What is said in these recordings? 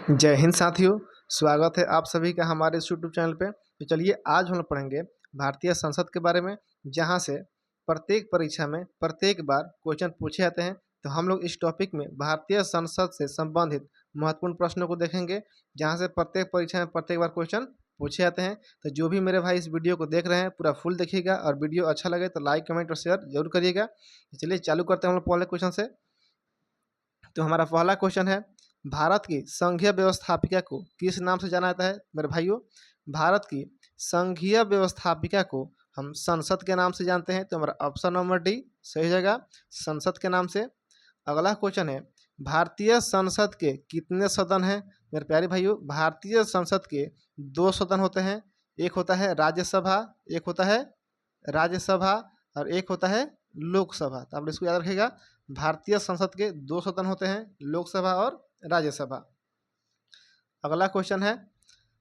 जय हिंद साथियों। स्वागत है आप सभी का हमारे इस यूट्यूब चैनल पे। तो चलिए आज हम लोग पढ़ेंगे भारतीय संसद के बारे में, जहां से प्रत्येक परीक्षा में प्रत्येक बार क्वेश्चन पूछे जाते हैं। तो हम लोग इस टॉपिक में भारतीय संसद से संबंधित महत्वपूर्ण प्रश्नों को देखेंगे, जहां से प्रत्येक परीक्षा में प्रत्येक बार क्वेश्चन पूछे जाते हैं। तो जो भी मेरे भाई इस वीडियो को देख रहे हैं पूरा फुल देखिएगा, और वीडियो अच्छा लगे तो लाइक कमेंट और शेयर जरूर करिएगा। तो चलिए चालू करते हैं हम लोग पहले क्वेश्चन से। तो हमारा पहला क्वेश्चन है, भारत की संघीय व्यवस्थापिका को किस नाम से जाना जाता है? मेरे भाइयों, भारत की संघीय व्यवस्थापिका को हम संसद के नाम से जानते हैं। तो हमारा ऑप्शन नंबर डी सही जगह, संसद के नाम से। अगला क्वेश्चन है, भारतीय संसद के कितने सदन हैं? मेरे प्यारे भाइयों, भारतीय संसद के दो सदन होते हैं। एक होता है राज्यसभा, एक होता है राज्यसभा और एक होता है लोकसभा। तो आप इसको याद रखिएगा, भारतीय संसद के दो सदन होते हैं, लोकसभा और राज्यसभा। अगला क्वेश्चन है,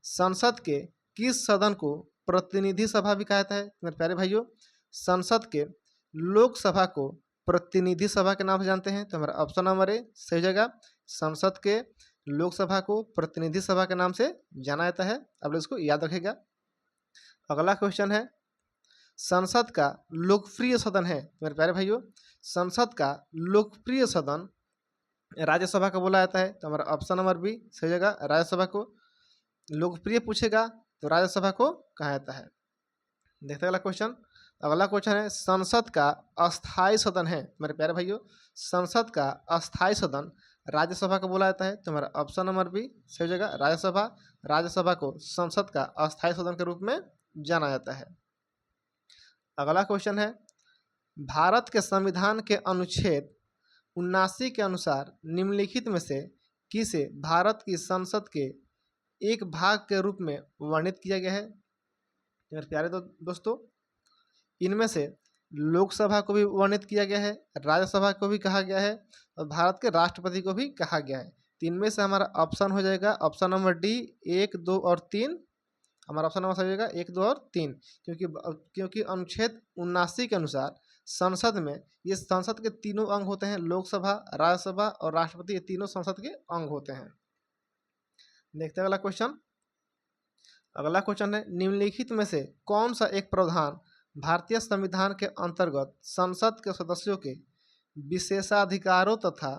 संसद के किस सदन को प्रतिनिधि सभा भी कहा जाता है? मेरे प्यारे भाइयों, संसद के लोकसभा को प्रतिनिधि सभा के नाम से जानते हैं। तो हमारा ऑप्शन नंबर ए सही जगह, संसद के लोकसभा को प्रतिनिधि सभा के नाम से जाना जाता है। आप लोग इसको याद रखिएगा। अगला क्वेश्चन है, संसद का लोकप्रिय सदन है? मेरे प्यारे भाइयों, संसद का लोकप्रिय सदन राज्यसभा का बोला जाता है। तो हमारा ऑप्शन नंबर बी सही जगह, राज्यसभा को लोकप्रिय पूछेगा तो राज्यसभा को कहा जाता है। देखते हैं अगला क्वेश्चन। अगला क्वेश्चन है, संसद का अस्थायी सदन है? मेरे प्यारे भाइयों, संसद का अस्थायी सदन राज्यसभा को बोला जाता है। तो हमारा ऑप्शन नंबर बी सही जगह, राज्यसभा। राज्यसभा को संसद का अस्थायी सदन के रूप में जाना जाता है। अगला क्वेश्चन है, भारत के संविधान के अनुच्छेद 79 के अनुसार निम्नलिखित में से किसे भारत की संसद के एक भाग के रूप में वर्णित किया गया है? मेरे प्यारे दोस्तों, इनमें से लोकसभा को भी वर्णित किया गया है, राज्यसभा को भी कहा गया है और भारत के राष्ट्रपति को भी कहा गया है। तो इनमें से हमारा ऑप्शन हो जाएगा ऑप्शन नंबर डी, 1, 2 और 3। हमारा ऑप्शन नंबर सही होगा 1, 2 और 3, क्योंकि अनुच्छेद 79 के अनुसार संसद में ये संसद के तीनों अंग होते हैं, लोकसभा, राज्यसभा और राष्ट्रपति। ये तीनों संसद के अंग होते हैं। देखते हैं अगला क्वेश्चन। अगला क्वेश्चन है, निम्नलिखित में से कौन सा एक प्रावधान भारतीय संविधान के अंतर्गत संसद के सदस्यों के विशेषाधिकारों तथा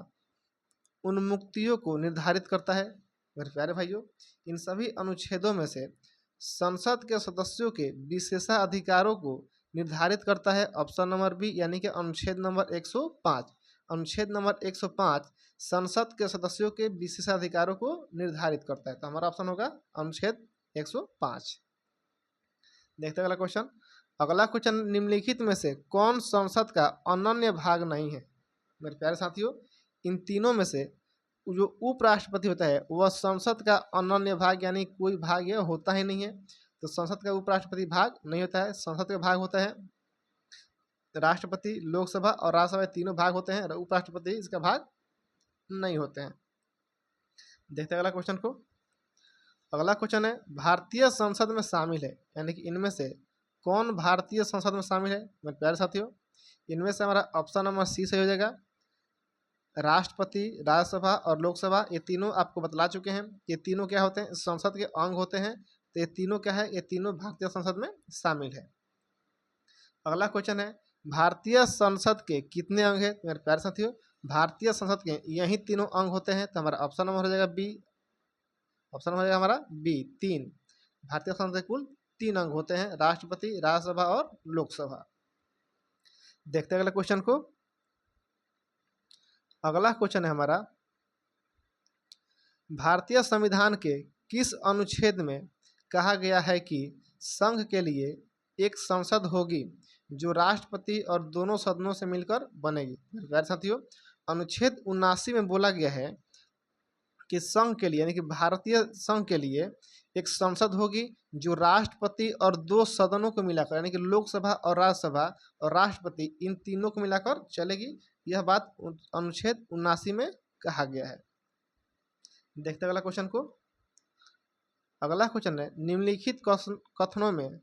उन्मुक्तियों को निर्धारित करता है? मेरे प्यारे भाइयों, इन सभी अनुच्छेदों में से संसद के सदस्यों के विशेषाधिकारों को निर्धारित करता है ऑप्शन नंबर बी, यानी कि अनुच्छेद नंबर 105। अनुच्छेद नंबर 105 संसद के सदस्यों के विशेषाधिकारों को निर्धारित करता है। तो हमारा ऑप्शन होगा अनुच्छेद 105। देखते हैं अगला क्वेश्चन। अगला क्वेश्चन, निम्नलिखित में से कौन संसद का अनन्य भाग नहीं है? मेरे प्यारे साथियों, इन तीनों में से जो उपराष्ट्रपति होता है वह संसद का अनन्य भाग, यानी कोई भाग यह होता ही नहीं है। तो संसद का उपराष्ट्रपति भाग नहीं होता है। संसद का भाग होता है राष्ट्रपति, लोकसभा और राज्यसभा, तीनों भाग होते हैं। उपराष्ट्रपति इसका भाग नहीं होते हैं। देखते हैं अगला क्वेश्चन को। अगला क्वेश्चन है, भारतीय संसद में शामिल है, यानी कि इनमें से कौन भारतीय संसद में शामिल है? मेरे प्यारे साथियों, इनमें से हमारा ऑप्शन नंबर सी सही हो जाएगा, राष्ट्रपति, राज्यसभा और लोकसभा। ये तीनों आपको बतला चुके हैं। ये तीनों क्या होते हैं? संसद के अंग होते हैं। तो ये तीनों क्या है? ये तीनों भारतीय संसद में शामिल है। अगला क्वेश्चन है, भारतीय संसद के कितने अंग है? मेरे प्यारे साथियों, भारतीय संसद के यही तीनों अंग होते हैं। तो हमारा ऑप्शन नंबर हो जाएगा बी, ऑप्शन हो जाएगा हमारा बी, 3। भारतीय संसद के कुल 3 अंग होते हैं, राष्ट्रपति, राज्यसभा और लोकसभा। देखते हैं अगले क्वेश्चन को। अगला क्वेश्चन है हमारा, भारतीय संविधान के किस अनुच्छेद में कहा गया है कि संघ के लिए एक संसद होगी जो राष्ट्रपति और दोनों सदनों से मिलकर बनेगी? प्यारे साथियों, अनुच्छेद 79 में बोला गया है कि संघ के लिए, यानी कि भारतीय संघ के लिए एक संसद होगी जो राष्ट्रपति और 2 सदनों को मिलाकर, यानी कि लोकसभा और राज्यसभा और राष्ट्रपति, इन तीनों को मिलाकर चलेगी। यह बात अनुच्छेद 79 में कहा गया है। देखते हैं अगला क्वेश्चन को। अगला क्वेश्चन है, निम्नलिखित कथनों में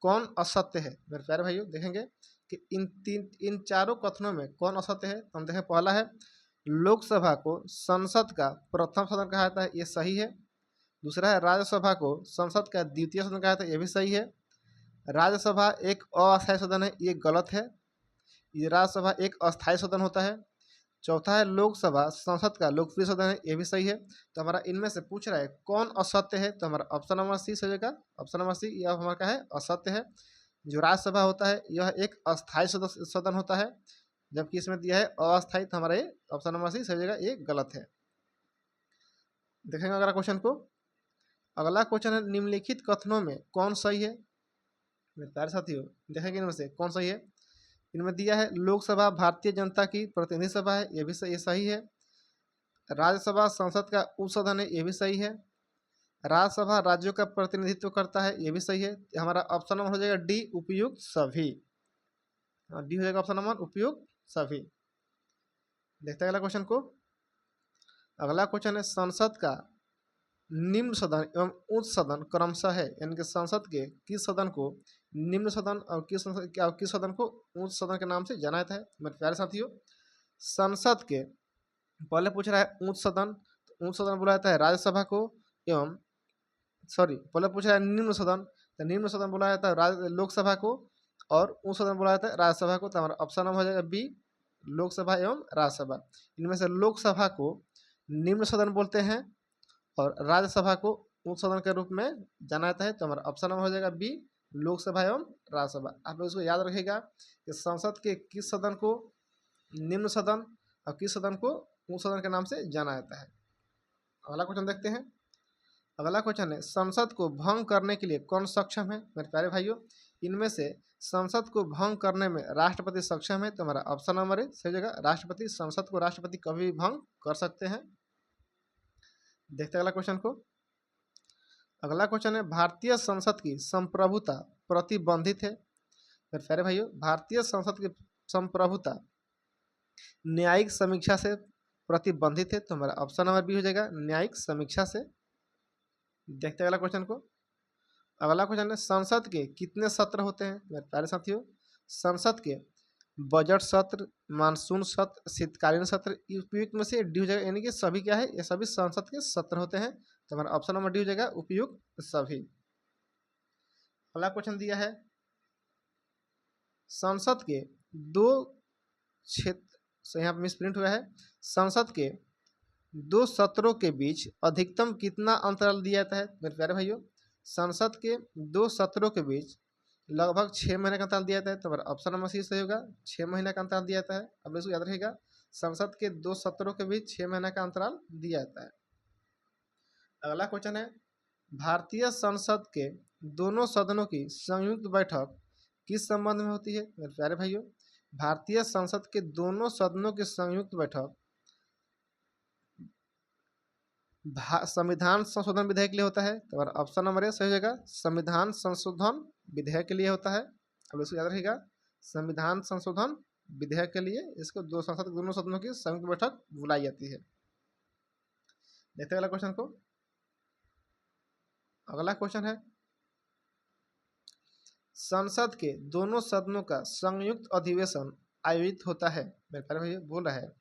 कौन असत्य है? मेरे प्यारे भाइयों, देखेंगे कि इन चारों कथनों में कौन असत्य है। हम देखें, पहला है लोकसभा को संसद का प्रथम सदन कहा जाता है, ये सही है। दूसरा है राज्यसभा को संसद का द्वितीय सदन कहा जाता है, ये भी सही है। राज्यसभा एक अस्थायी सदन है, ये गलत है। ये राज्यसभा एक अस्थायी सदन होता है। चौथा है लोकसभा संसद का लोकप्रिय सदन है, ये भी सही है। तो हमारा इनमें से पूछ रहा है कौन असत्य है, तो हमारा ऑप्शन नंबर सी सही होगा। ऑप्शन नंबर सी यह हमारा क्या है, असत्य है। जो राज्यसभा होता है यह एक अस्थायी सदन होता है, जबकि इसमें दिया है अस्थायी, तो हमारा ये ऑप्शन नंबर सी सही जगह ये गलत है। देखेंगे अगला क्वेश्चन को। अगला क्वेश्चन है निम्नलिखित कथनों में कौन सही है। मेरे प्यारे साथियों, देखेंगे इनमें से कौन सही है। इनमें दिया है लोकसभा भारतीय जनता की प्रतिनिधि सभा है, ये भी ये सही है। राज्यसभा संसद का उपसदन है, ये भी सही है। राज्यसभा राज्यों का प्रतिनिधित्व करता है, ये भी सही है। हमारा ऑप्शन नंबर हो जाएगा डी, उपयुक्त सभी। डी हो जाएगा ऑप्शन नंबर उपयुक्त सभी। देखते हैं अगला क्वेश्चन को। अगला क्वेश्चन है संसद का निम्न सदन एवं उच्च सदन क्रमशः है, यानी कि संसद के किस सदन को निम्न सदन और किस सदन को उच्च सदन के नाम से जाना जाता है। मेरे प्यारे साथियों, संसद के पहले पूछ रहा है उच्च सदन, तो उच्च सदन बुलाया जाता है राज्यसभा को, एवं पहले पूछ रहा है निम्न सदन, तो निम्न सदन बुलाया जाता है लोकसभा को, और उच्च सदन बुलाया जाता है राज्यसभा को। तो हमारा ऑप्शन नंबर हो जाएगा बी, लोकसभा एवं राज्यसभा। इनमें से लोकसभा को निम्न सदन बोलते हैं और राज्यसभा को उच्च सदन के रूप में जाना जाता है। तो हमारा ऑप्शन नंबर हो जाएगा बी, लोकसभा एवं राज्यसभा। आप लोग इसको याद रखिएगा कि संसद के किस सदन को निम्न सदन और किस सदन को उच्च सदन के नाम से जाना जाता है। अगला क्वेश्चन देखते हैं। अगला क्वेश्चन है संसद को भंग करने के लिए कौन सक्षम है। मेरे प्यारे भाइयों, इनमें से संसद को भंग करने में राष्ट्रपति सक्षम है। तो हमारा ऑप्शन नंबर है सही जगह राष्ट्रपति। संसद को राष्ट्रपति कभी भी भंग कर सकते हैं। देखते हैं अगला क्वेश्चन को। अगला क्वेश्चन है भारतीय संसद की संप्रभुता प्रतिबंधित है। मेरे प्यारे भाइयों, भारतीय संसद की संप्रभुता न्यायिक समीक्षा से प्रतिबंधित है। तो हमारा ऑप्शन नंबर बी हो जाएगा न्यायिक समीक्षा से। देखते हैं अगला क्वेश्चन को। अगला क्वेश्चन है संसद के कितने सत्र होते हैं। मेरे प्यारे साथियों, संसद के बजट सत्र, मानसून सत्र, शीतकालीन सत्र, उपयुक्त में से डी हो जाएगा, यानी कि सभी क्या है, ये सभी संसद के सत्र होते हैं। तो हमारा ऑप्शन नंबर डी हो जाएगा उपयुक्त सभी। अगला क्वेश्चन दिया है संसद के दो क्षेत्र से, यहाँ मिस प्रिंट हुआ है, संसद के दो सत्रों के बीच अधिकतम कितना अंतराल दिया जाता है। मेरे प्यारे भाइयों, संसद के दो सत्रों के बीच लगभग 6 महीने का अंतराल दिया जाता है। तो हमारा ऑप्शन नंबर सी सही होगा, 6 महीने का अंतराल दिया जाता है। अब इसको याद रखिएगा, संसद के दो सत्रों के बीच 6 महीने का अंतराल दिया जाता है। अगला क्वेश्चन है भारतीय संसद के दोनों सदनों की संयुक्त बैठक किस संबंध में होती है। मेरे प्यारे भाइयों, भारतीय संसद के दोनों सदनों की संयुक्त बैठक संविधान संशोधन विधेयक के लिए होता है। तो हमारा ऑप्शन नंबर ए सही होगा, संविधान संशोधन विधेयक के लिए होता है। अब इसको याद रखिएगा, संविधान संशोधन विधेयक के लिए इसको दोनों सदनों की संयुक्त बैठक बुलाई जाती है। देखते हैं अगला क्वेश्चन को। अगला क्वेश्चन है संसद के दोनों सदनों का संयुक्त अधिवेशन आयोजित होता है। मेरे प्यारे भैया, बोल रहा है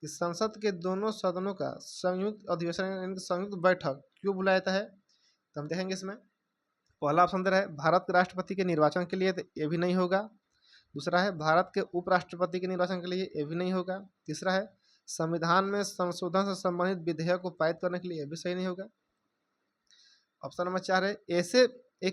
कि संसद के दोनों सदनों का संयुक्त अधिवेशन यानी संयुक्त बैठक क्यों बुलाया जाता है। तो हम देखेंगे इसमें पहला ऑप्शन दे रहा है भारत के राष्ट्रपति के निर्वाचन के लिए, तो ये भी नहीं होगा। दूसरा है भारत के उपराष्ट्रपति के निर्वाचन के लिए, ये भी नहीं होगा। तीसरा है संविधान में संशोधन से संबंधित विधेयक को पारित करने के लिए, ये भी सही नहीं होगा। ऑप्शन नंबर 4 है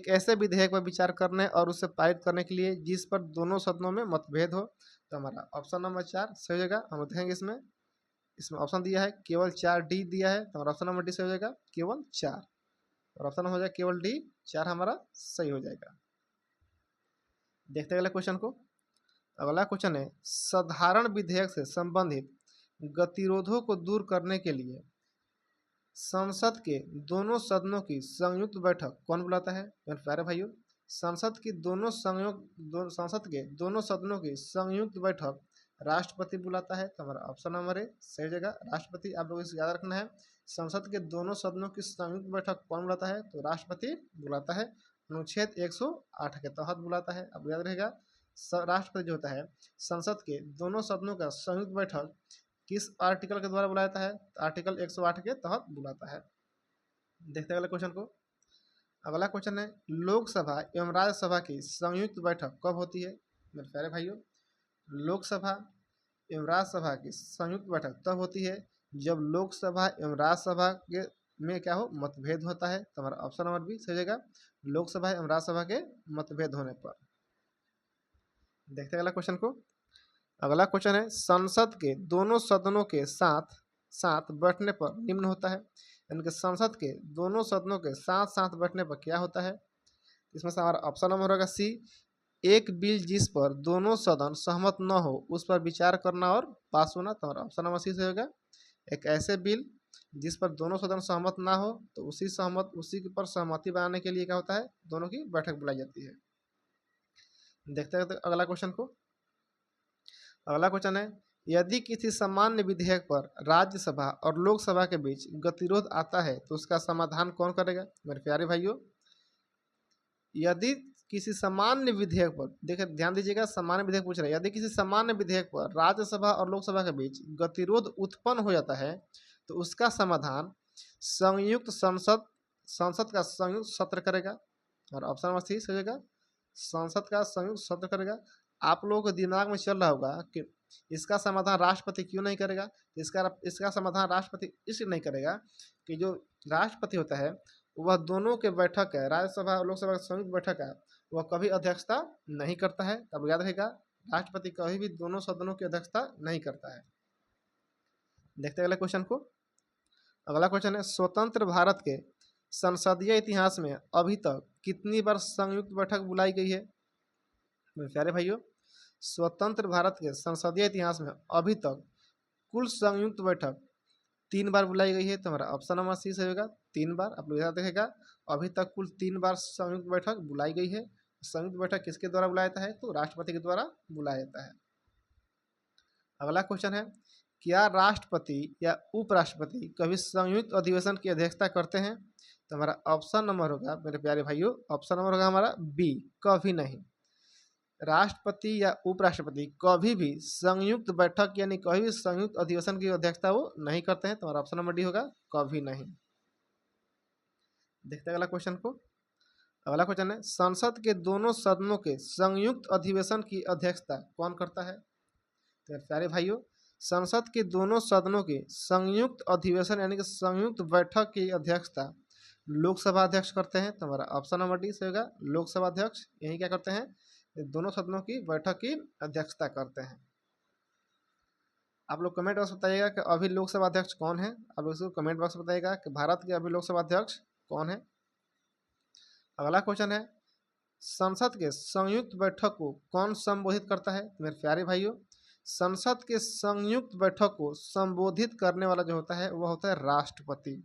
ऐसे विधेयक पर विचार करने और उसे पारित करने के लिए जिस पर दोनों सदनों में मतभेद हो। तो हमारा ऑप्शन नंबर 4 सही होगा। हम देखेंगे इसमें ऑप्शन दिया है केवल 4 डी दिया है। तो हमारा ऑप्शन नंबर डी सही हो जाएगा केवल 4, और ऑप्शन हो जाएगा केवल डी 4 हमारा सही हो जाएगा। देखते हैं अगले क्वेश्चन को। अगला क्वेश्चन है साधारण विधेयक से संबंधित गतिरोधों को दूर करने के लिए संसद के दोनों सदनों की संयुक्त बैठक कौन बुलाता है। मेरे प्यारे भाइयों, संसद के दोनों सदनों की संयुक्त बैठक राष्ट्रपति बुलाता है। तो हमारा ऑप्शन नंबर है सही जगह राष्ट्रपति। आप लोगों को याद रखना है, संसद के दोनों सदनों की संयुक्त बैठक कौन बुलाता है, तो राष्ट्रपति बुलाता है। अनुच्छेद 108 के तहत बुलाता है। अब याद रहेगा, राष्ट्रपति जो होता है संसद के दोनों सदनों का संयुक्त बैठक किस आर्टिकल के द्वारा बुलाया जाता है? आर्टिकल 108 के तहत बुलाता है। देखते हैं अगले क्वेश्चन को। अगला क्वेश्चन है, लोकसभा एवं राज्यसभा की संयुक्त बैठक कब होती है? मेरे प्यारे भाइयों, लोकसभा एवं राज्यसभा की संयुक्त बैठक तब होती है जब लोकसभा एवं राज्यसभा के में क्या हो, मतभेद होता है। तो हमारा ऑप्शन नंबर बी सही रहेगा, लोकसभा एवं राज्यसभा के मतभेद होने पर। देखते हैं अगला क्वेश्चन को। अगला क्वेश्चन है, संसद के दोनों सदनों के साथ साथ बैठने पर निम्न होता है। यानी कि संसद के दोनों सदनों के साथ साथ बैठने पर क्या होता है? इसमें से हमारा ऑप्शन नंबर होगा सी, एक बिल जिस पर दोनों सदन सहमत न हो उस पर विचार करना और पास होना। तो हमारा ऑप्शन नंबर सी से होगा, एक ऐसे बिल जिस पर दोनों सदन सहमत ना हो तो उसी पर सहमति बनाने के लिए क्या होता है, दोनों की बैठक बुलाई जाती है। देखते हैं अगला क्वेश्चन को। अगला क्वेश्चन है, यदि किसी सामान्य विधेयक पर राज्यसभा और लोकसभा के बीच गतिरोध आता है तो उसका समाधान कौन करेगा? मेरे प्यारे भाइयों, यदि किसी सामान्य विधेयक पर, देखिए ध्यान दीजिएगा, सामान्य विधेयक पूछ रहे हैं, यदि किसी सामान्य विधेयक पर राज्यसभा और लोकसभा के बीच गतिरोध उत्पन्न हो जाता है तो उसका समाधान संयुक्त संसद का संयुक्त सत्र करेगा। और ऑप्शन नंबर सी हो जाएगा, संसद का संयुक्त सत्र करेगा। आप लोगों को दिमाग में चल रहा होगा कि इसका समाधान राष्ट्रपति क्यों नहीं करेगा? इसका समाधान राष्ट्रपति इसलिए नहीं करेगा कि जो राष्ट्रपति होता है वह दोनों के बैठक है, राज्यसभा और लोकसभा की संयुक्त बैठक है, वह कभी अध्यक्षता नहीं करता है। तब याद रहेगा, राष्ट्रपति कभी भी दोनों सदनों की अध्यक्षता नहीं करता है। देखते हैं अगले क्वेश्चन को। अगला क्वेश्चन है, स्वतंत्र भारत के संसदीय इतिहास में अभी तक कितनी बार संयुक्त बैठक बुलाई गई है? मेरे प्यारे भाइयों, स्वतंत्र भारत के संसदीय इतिहास में अभी तक कुल संयुक्त बैठक 3 बार बुलाई गई है। तो हमारा ऑप्शन नंबर सी से होगा, 3 बार। आप लोग याद रखेगा, अभी तक कुल 3 बार संयुक्त बैठक बुलाई गई है। संयुक्त बैठक किसके द्वारा बुलाया जाता है? तो राष्ट्रपति के द्वारा बुलाया जाता है। अगला क्वेश्चन है, क्या राष्ट्रपति या उपराष्ट्रपति कभी संयुक्त अधिवेशन की अध्यक्षता करते हैं? तो हमारा ऑप्शन नंबर होगा, मेरे प्यारे भाइयों, ऑप्शन नंबर होगा हमारा बी, कभी नहीं। राष्ट्रपति या उपराष्ट्रपति कभी भी संयुक्त बैठक यानी कभी भी संयुक्त अधिवेशन की अध्यक्षता वो नहीं करते हैं। तो हमारा ऑप्शन नंबर डी होगा, कभी नहीं। देखते हैं अगला क्वेश्चन को। अगला क्वेश्चन है, संसद के दोनों सदनों के संयुक्त अधिवेशन की अध्यक्षता कौन करता है? तो प्यारे भाइयों, संसद के दोनों सदनों के संयुक्त अधिवेशन यानी कि संयुक्त बैठक की अध्यक्षता लोकसभा अध्यक्ष करते हैं। तो हमारा ऑप्शन नंबर डी से होगा, लोकसभा अध्यक्ष यही क्या करते हैं, दोनों सदनों की बैठक की अध्यक्षता करते हैं। आप लोग कमेंट बॉक्स बताइएगा कि अभी लोकसभा अध्यक्ष कौन है। आप लोग इसको कमेंट बॉक्स बताइएगा कि भारत के अभी लोकसभा अध्यक्ष कौन है। अगला क्वेश्चन है, संसद के संयुक्त बैठक को कौन संबोधित करता है? मेरे प्यारे भाइयों, संसद के संयुक्त बैठक को संबोधित करने वाला जो होता है वह होता है राष्ट्रपति।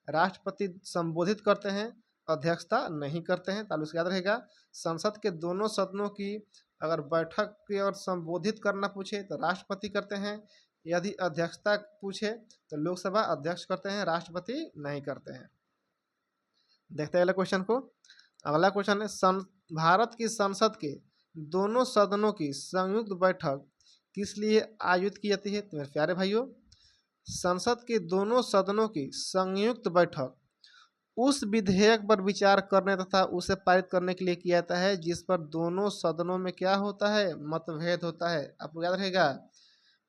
राष्ट्रपति संबोधित करते हैं, अध्यक्षता नहीं करते हैं। तालु याद रहेगा, संसद के दोनों सदनों की अगर बैठक की और संबोधित करना पूछे तो राष्ट्रपति करते हैं, यदि अध्यक्षता पूछे तो लोकसभा अध्यक्ष करते हैं, राष्ट्रपति नहीं करते हैं। देखते हैं अगले क्वेश्चन को। अगला क्वेश्चन है, भारत की संसद के दोनों सदनों की संयुक्त बैठक किस लिए आयोजित की जाती है? तो मेरे प्यारे भाइयों, संसद के दोनों सदनों की संयुक्त बैठक उस विधेयक पर विचार करने तथा उसे पारित करने के लिए किया जाता है जिस पर दोनों सदनों में क्या होता है, मतभेद होता है। आपको याद रहेगा,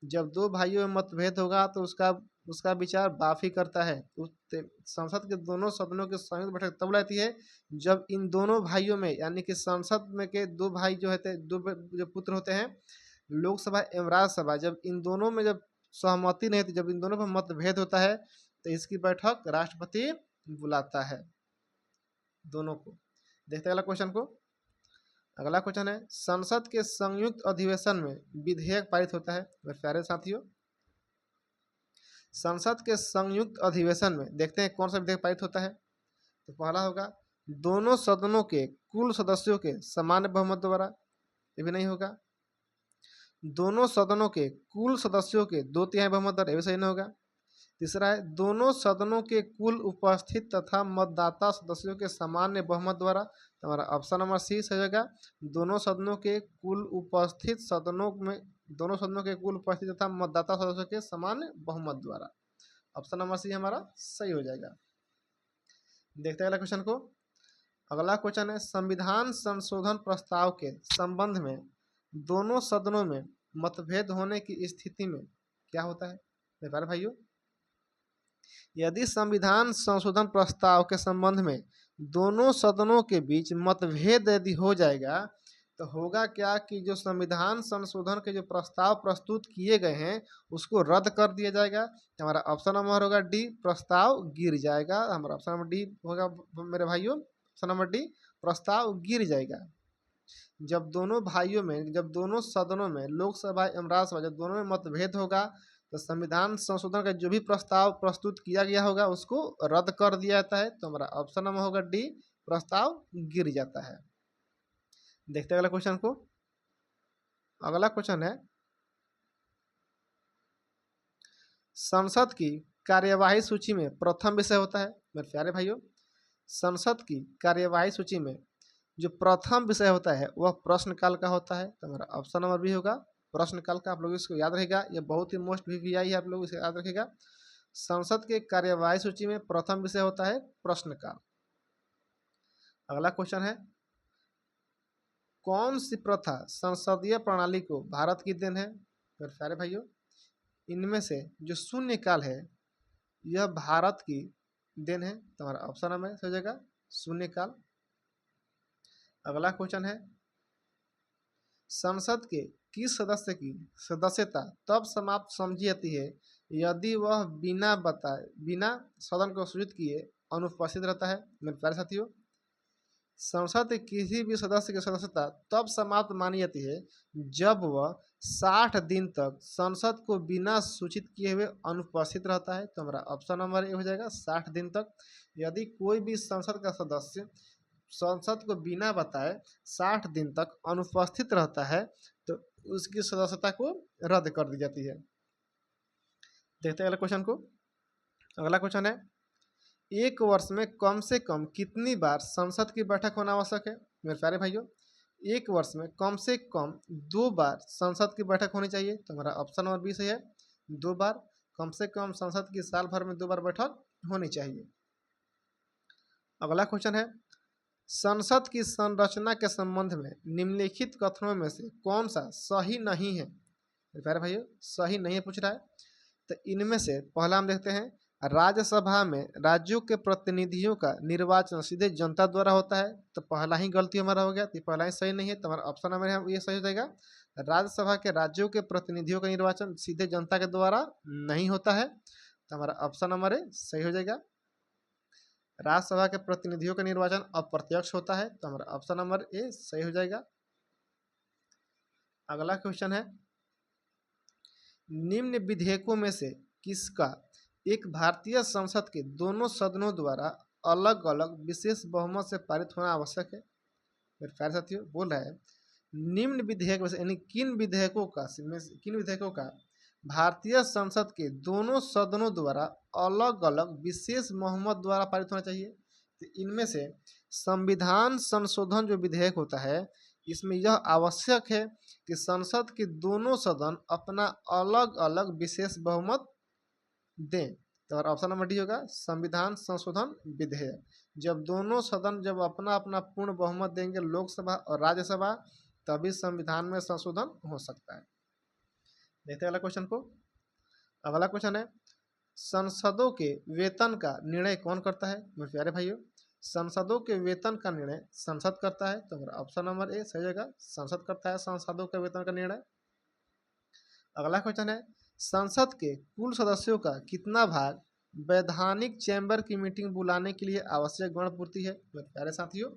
जब दो भाइयों में मतभेद होगा तो उसका विचार बाफी करता है। संसद के दोनों सदनों की संयुक्त बैठक तब रहती है जब इन दोनों भाइयों में यानी कि संसद में के दो भाई जो होते हैं, दो जो पुत्र होते हैं, लोकसभा एवं राज्यसभा, जब इन दोनों में जब सहमति नहीं होती, जब इन दोनों में मतभेद होता है तो इसकी बैठक राष्ट्रपति बुलाता है दोनों को। देखते हैं अगला क्वेश्चन को। अगला क्वेश्चन है, संसद के संयुक्त अधिवेशन में विधेयक पारित होता है। मेरे प्यारे साथियों, संसद के संयुक्त अधिवेशन में देखते हैं कौन सा विधेयक पारित होता है। तो पहला होगा, दोनों सदनों के कुल सदस्यों के सामान्य बहुमत द्वारा, ये भी नहीं होगा। दोनों सदनों के कुल सदस्यों के 2/3 बहुमत द्वारा, ये भी सही नहीं होगा। तीसरा है, दोनों सदनों के कुल उपस्थित तथा मतदाता सदस्यों के सामान्य बहुमत द्वारा। तो हमारा ऑप्शन नंबर सी सही होगा, दोनों सदनों के कुल उपस्थित सदनों में दोनों सदनों के कुल उपस्थिति तथा मतदाता सदस्यों के समान बहुमत द्वारा। ऑप्शन नंबर सी हमारा सही हो जाएगा। देखते हैं अगला क्वेश्चन को। अगला क्वेश्चन है, संविधान संशोधन प्रस्ताव के संबंध में दोनों सदनों में मतभेद होने की स्थिति में क्या होता है? मेरे प्यारे भाइयों, यदि संविधान संशोधन प्रस्ताव के संबंध में दोनों सदनों के बीच मतभेद यदि हो जाएगा तो होगा क्या कि जो संविधान संशोधन के जो प्रस्ताव प्रस्तुत किए गए हैं उसको रद्द कर दिया जाएगा। हमारा ऑप्शन नंबर होगा डी, प्रस्ताव गिर जाएगा। हमारा ऑप्शन नंबर डी होगा मेरे भाइयों, ऑप्शन नंबर डी, प्रस्ताव गिर जाएगा। जब दोनों भाइयों में, जब दोनों सदनों में, लोकसभा एवं राज्यसभा, जब दोनों में मतभेद होगा तो संविधान संशोधन का जो भी प्रस्ताव प्रस्तुत किया गया होगा उसको रद्द कर दिया जाता है। तो हमारा ऑप्शन नंबर होगा डी, प्रस्ताव गिर जाता है। देखते हैं अगला क्वेश्चन को। अगला क्वेश्चन है, संसद की कार्यवाही सूची में प्रथम विषय होता है। मेरे प्यारे भाइयों, संसद की कार्यवाही सूची में जो प्रथम विषय होता है वह प्रश्नकाल का होता है। तो हमारा ऑप्शन नंबर बी होगा प्रश्नकाल का। आप लोग इसको याद रखेगा, ये बहुत ही मोस्ट वीवीआई है, आप लोग इसे याद रखेगा। संसद के कार्यवाही सूची में प्रथम विषय होता है प्रश्नकाल। अगला क्वेश्चन है, कौन सी प्रथा संसदीय प्रणाली को भारत की देन है? मेरे प्यारे भाइयों, इनमें से जो शून्यकाल है यह भारत की देन है। तो हमारा ऑप्शन नंबर हो जाएगा शून्यकाल। अगला क्वेश्चन है, संसद के किस सदस्य की सदस्यता तब समाप्त समझी जाती है यदि वह बिना बताए, बिना सदन को सूचित किए अनुपस्थित रहता है? मेरे प्यारे साथियों, संसद के किसी भी सदस्य की सदस्यता तब समाप्त मानी जाती है जब वह 60 दिन तक संसद को बिना सूचित किए हुए अनुपस्थित रहता है। तो हमारा ऑप्शन नंबर ए हो जाएगा 60 दिन तक। यदि कोई भी संसद का सदस्य संसद को बिना बताए 60 दिन तक अनुपस्थित रहता है तो उसकी सदस्यता को रद्द कर दी जाती है। देखते हैं अगले क्वेश्चन को। अगला क्वेश्चन है, एक वर्ष में कम से कम कितनी बार संसद की बैठक होना आवश्यक है? मेरे प्यारे भाइयों, एक वर्ष में कम से कम 2 बार संसद की बैठक होनी चाहिए। तो हमारा ऑप्शन नंबर बी सही है, 2 बार। कम से कम संसद की साल भर में 2 बार बैठक होनी चाहिए। अगला क्वेश्चन है, संसद की संरचना के संबंध में निम्नलिखित कथनों में से कौन सा सही नहीं है? मेरे प्यारे भाइयों, सही नहीं है पूछ रहा है। तो इनमें से पहला हम देखते हैं, राज्यसभा में राज्यों के प्रतिनिधियों का निर्वाचन सीधे जनता द्वारा होता है। तो पहला ही गलती हमारा हो गया, तो पहला ही सही नहीं है। तो हमारा ऑप्शन नंबर ये सही हो जाएगा, राज्यसभा के राज्यों के प्रतिनिधियों का निर्वाचन सीधे जनता के द्वारा नहीं होता है। तो हमारा ऑप्शन नंबर ए सही हो जाएगा, राज्यसभा के प्रतिनिधियों का निर्वाचन अप्रत्यक्ष होता है। तो हमारा ऑप्शन नंबर ए सही हो जाएगा। अगला क्वेश्चन है, निम्न विधेयकों में से किसका एक भारतीय संसद के दोनों सदनों द्वारा अलग अलग विशेष बहुमत से पारित होना आवश्यक है? मेरे प्यारे साथियों, बोल रहा है निम्न विधेयक में से यानी किन विधेयकों का भारतीय संसद के दोनों सदनों द्वारा अलग अलग विशेष बहुमत द्वारा पारित होना चाहिए? तो इनमें से संविधान संशोधन जो विधेयक होता है इसमें यह आवश्यक है कि संसद के दोनों सदन अपना अलग अलग विशेष बहुमत दें। तो ऑप्शन नंबर डी होगा संविधान संशोधन विधेयक। जब दोनों सदन जब अपना अपना पूर्ण बहुमत देंगे, लोकसभा और राज्यसभा, तभी संविधान में संशोधन हो सकता है। देखते हैं अगला क्वेश्चन को। अगला क्वेश्चन है, संसदों के वेतन का निर्णय कौन करता है? मेरे प्यारे भाइयों, संसदों के वेतन का निर्णय संसद करता है। तो हमारा ऑप्शन नंबर ए सही होगा, संसद करता है संसदों के वेतन का निर्णय। अगला क्वेश्चन है, संसद के कुल सदस्यों का कितना भाग वैधानिक चैम्बर की मीटिंग बुलाने के लिए आवश्यक गणपूर्ति है? मेरे प्यारे साथियों,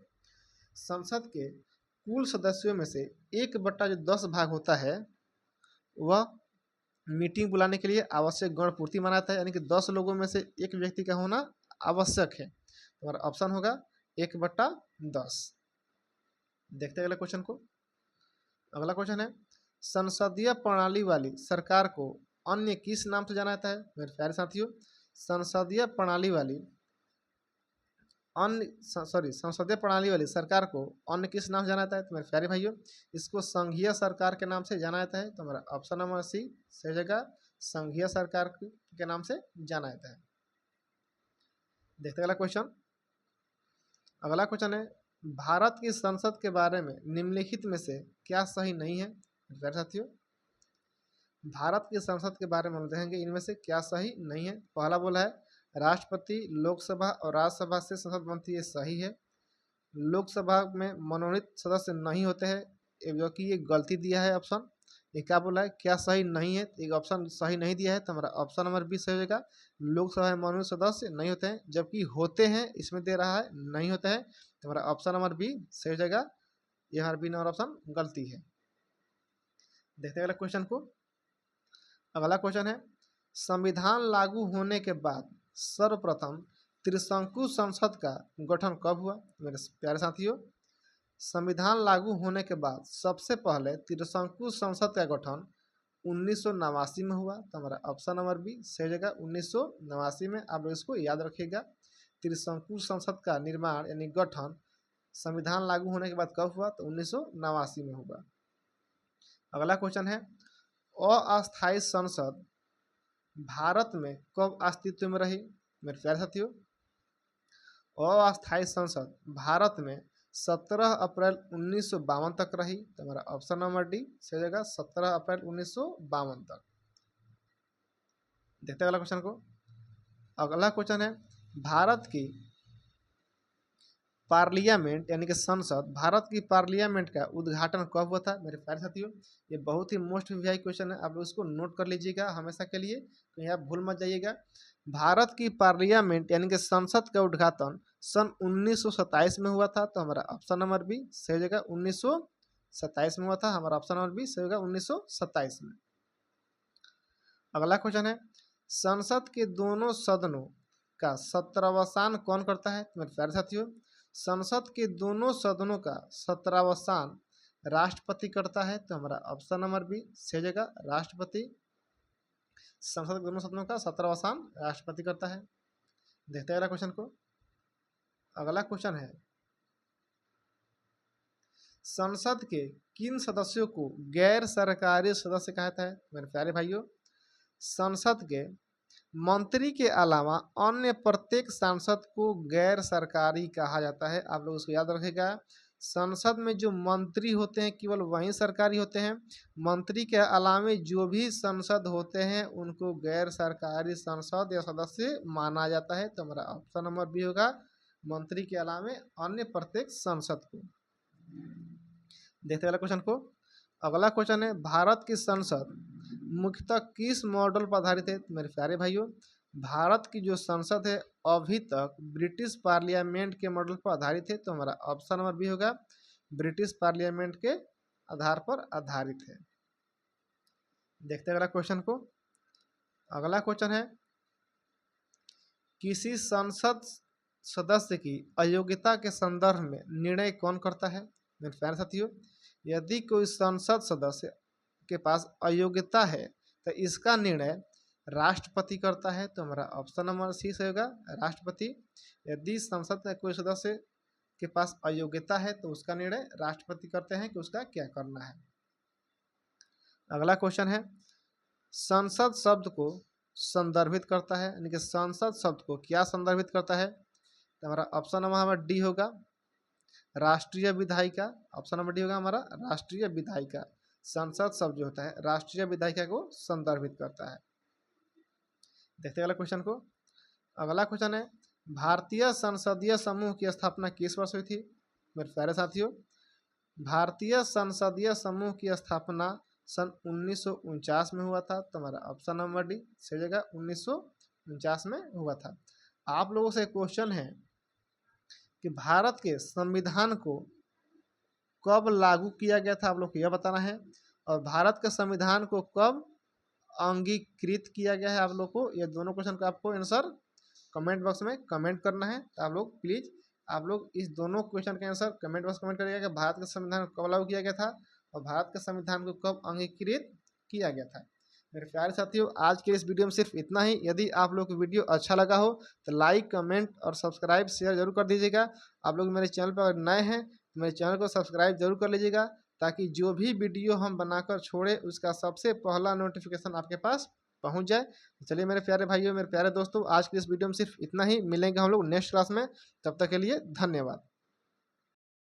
संसद के कुल सदस्यों में से 1/10 भाग होता है वह मीटिंग बुलाने के लिए आवश्यक गणपूर्ति माना जाता है, यानी कि 10 लोगों में से एक व्यक्ति का होना आवश्यक है। हमारा ऑप्शन होगा 1/10। देखते हैं अगले क्वेश्चन को। अगला क्वेश्चन है, संसदीय प्रणाली वाली सरकार को अन्य किस नाम से जाना जाता है? मेरे प्यारे साथियों, संसदीय प्रणाली वाली संसदीय प्रणाली वाली सरकार को अन्य किस नाम से जाना जाता है? तो मेरे प्यारे भाइयों, इसको संघीय सरकार के नाम से जाना जाता है। तो हमारा ऑप्शन नंबर सी सही जगह संघीय सरकार के नाम से जाना जाता है। देखते अगला क्वेश्चन। अगला क्वेश्चन है, भारत की संसद के बारे में निम्नलिखित में से क्या सही नहीं है? प्यारे साथियों, भारत की संसद के बारे में हम देखेंगे इनमें से क्या सही नहीं है। पहला बोला है राष्ट्रपति लोकसभा और राज्यसभा से संसद बनती है, सही है। लोकसभा में मनोनीत सदस्य नहीं होते हैं, जो कि ये गलती दिया है ऑप्शन। ये क्या बोला है, क्या सही नहीं है? एक ऑप्शन सही नहीं दिया है, तो हमारा ऑप्शन नंबर बी सही होगा। लोकसभा में मनोनीत सदस्य नहीं होते हैं, जबकि होते हैं इसमें दे रहा है नहीं होते हैं, तो हमारा ऑप्शन नंबर बी सही हो जाएगा। ये हमारा बी नंबर ऑप्शन गलती है। देखते हैं अगला क्वेश्चन को। अगला क्वेश्चन है, संविधान लागू होने के बाद सर्वप्रथम त्रिशंकु संसद का गठन कब हुआ? मेरे प्यारे साथियों, संविधान लागू होने के बाद सबसे पहले त्रिशंकु संसद का गठन 1989 में हुआ। तो हमारा ऑप्शन नंबर बी सही जगह 1989 में। आप लोग इसको याद रखिएगा, त्रिशंकु संसद का निर्माण यानी गठन संविधान लागू होने के बाद कब हुआ? तो 1989 में हुआ। अगला क्वेश्चन है, अस्थायी संसद भारत में कब अस्तित्व में रही? मेरे प्यारे साथियों, अस्थायी संसद भारत में 17 अप्रैल 1952 तक रही। तो हमारा ऑप्शन नंबर डी सही जगह 17 अप्रैल 1952 तक। देखते हैं अगला क्वेश्चन को। अगला क्वेश्चन है, भारत की पार्लियामेंट यानी कि संसद, भारत की पार्लियामेंट का उद्घाटन कब हुआ था? मेरे प्यारे साथियों, ये बहुत ही मोस्ट वीआई क्वेश्चन है, आप लोग इसको नोट कर लीजिएगा हमेशा के लिए, कहीं आप भूल मत जाइएगा। भारत की पार्लियामेंट यानी कि संसद का उद्घाटन सन 1927 में हुआ था। तो हमारा ऑप्शन नंबर बी सही जगह 1927 में हुआ था। हमारा ऑप्शन नंबर बी सही होगा 1927 में। अगला क्वेश्चन है, संसद के दोनों सदनों का सत्रावसान कौन करता है? मेरे प्यारे साथियों, संसद के दोनों सदनों का सत्रावसान राष्ट्रपति करता है। तो हमारा ऑप्शन नंबर बी सही जगह राष्ट्रपति, संसद के दोनों सदनों का सत्रावसान राष्ट्रपति करता है। देखते हैं अगला क्वेश्चन को। अगला क्वेश्चन है, संसद के किन सदस्यों को गैर सरकारी सदस्य कहता है? मेरे प्यारे भाइयों, संसद के मंत्री के अलावा अन्य प्रत्येक सांसद को गैर सरकारी कहा जाता है। आप लोग उसको याद रखिएगा, संसद में जो मंत्री होते हैं केवल वही सरकारी होते हैं। मंत्री के अलावा जो भी सांसद होते हैं उनको गैर सरकारी सांसद या सदस्य माना जाता है। तो हमारा ऑप्शन नंबर बी होगा, मंत्री के अलावा अन्य प्रत्येक सांसद को। देखते हैं अगला क्वेश्चन को। अगला क्वेश्चन है, भारत की संसद मुख्यतः किस मॉडल पर आधारित है? मेरे प्यारे भाइयों, भारत की जो संसद है अभी तक ब्रिटिश पार्लियामेंट के मॉडल पर आधारित है। तो हमारा ऑप्शन नंबर बी होगा, ब्रिटिश पार्लियामेंट के आधार पर आधारित है। देखते हैं अगला क्वेश्चन को। अगला क्वेश्चन है, किसी संसद सदस्य की अयोग्यता के संदर्भ में निर्णय कौन करता है? मेरे प्यारे साथियों, यदि कोई संसद सदस्य के पास अयोग्यता है तो इसका निर्णय राष्ट्रपति करता है। तो हमारा ऑप्शन नंबर सी से होगा राष्ट्रपति। यदि संसद का कोई सदस्य के पास अयोग्यता है तो उसका निर्णय राष्ट्रपति करते हैं कि उसका क्या करना है। अगला क्वेश्चन है, संसद शब्द को संदर्भित करता है, यानी कि संसद शब्द को क्या संदर्भित करता है? तो हमारा ऑप्शन नंबर हमारा डी होगा राष्ट्रीय विधायिका। ऑप्शन नंबर डी होगा हमारा राष्ट्रीय विधायिका। संसद शब्द जो होता है राष्ट्रीय विधायिका को संदर्भित करता है। देखते हैं अगला क्वेश्चन को। अगला क्वेश्चन है, भारतीय संसदीय समूह की स्थापना किस वर्ष हुई थी? मेरे प्यारे साथियों, भारतीय संसदीय समूह की स्थापना सन 1949 में हुआ था। तो हमारा ऑप्शन नंबर डी सही जगह 1949 में हुआ था। आप लोगों से क्वेश्चन है कि भारत के संविधान को कब लागू किया गया था, आप लोग को यह बताना है। और भारत के संविधान को कब अंगीकृत किया गया है, आप लोग को ये दोनों क्वेश्चन का आपको आंसर कमेंट बॉक्स में कमेंट करना है। तो आप लोग प्लीज आप लोग इस दोनों क्वेश्चन का आंसर कमेंट बॉक्स कमेंट करिएगा कि भारत का संविधान कब लागू किया गया था और भारत के संविधान को कब अंगीकृत किया गया था। मेरे प्यारे साथियों, आज के इस वीडियो में सिर्फ इतना ही। यदि आप लोग को वीडियो अच्छा लगा हो तो लाइक, कमेंट और सब्सक्राइब, शेयर जरूर कर दीजिएगा। आप लोग मेरे चैनल पर अगर नए हैं तो मेरे चैनल को सब्सक्राइब जरूर कर लीजिएगा, ताकि जो भी वीडियो हम बनाकर छोड़े उसका सबसे पहला नोटिफिकेशन आपके पास पहुंच जाए। तो चलिए मेरे प्यारे भाइयों, मेरे प्यारे दोस्तों, आज की इस वीडियो में सिर्फ इतना ही। मिलेंगे हम लोग नेक्स्ट क्लास में। तब तक के लिए धन्यवाद।